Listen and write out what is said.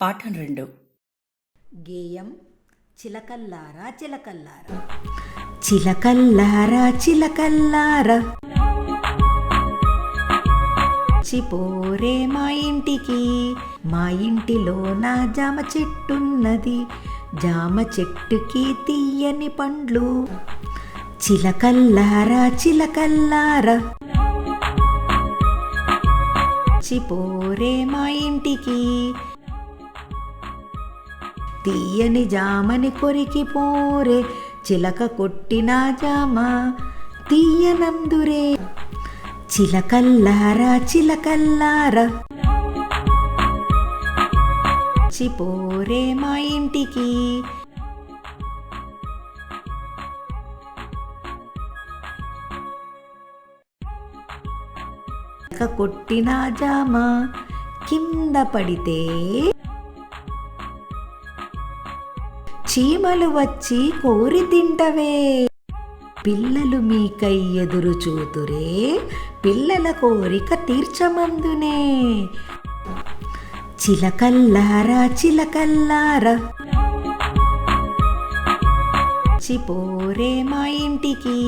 పాఠం 2. గేయం చిలకల్లారా చిలకల్లారా. చిలకల్లారా చిలకల్లారా చిపోరే మా ఇంటికి, మా ఇంటిలో నా జామ చెట్టున్నది, జామ చెట్టుకి తీయని పండ్లు. చిలకల్లారా చిలకల్లారా చిపోరే మా ఇంటికి, తీయని జామని కొరికి పోరే, చిలక కొట్టిన జామ తీయనందురే. చిలకల్లారా చిలకల్లారా చిపోరే మా ఇంటికి. చిలక కొట్టిన జామ కింద పడితే చీమలు వచ్చి కోరి తింటవే. పిల్లలు మీకై ఎదురు చూతురే, పిల్లల కోరిక తీర్చమందునే. చిలకల్లారా చిలకల్లారా చిపోరే మా ఇంటికి.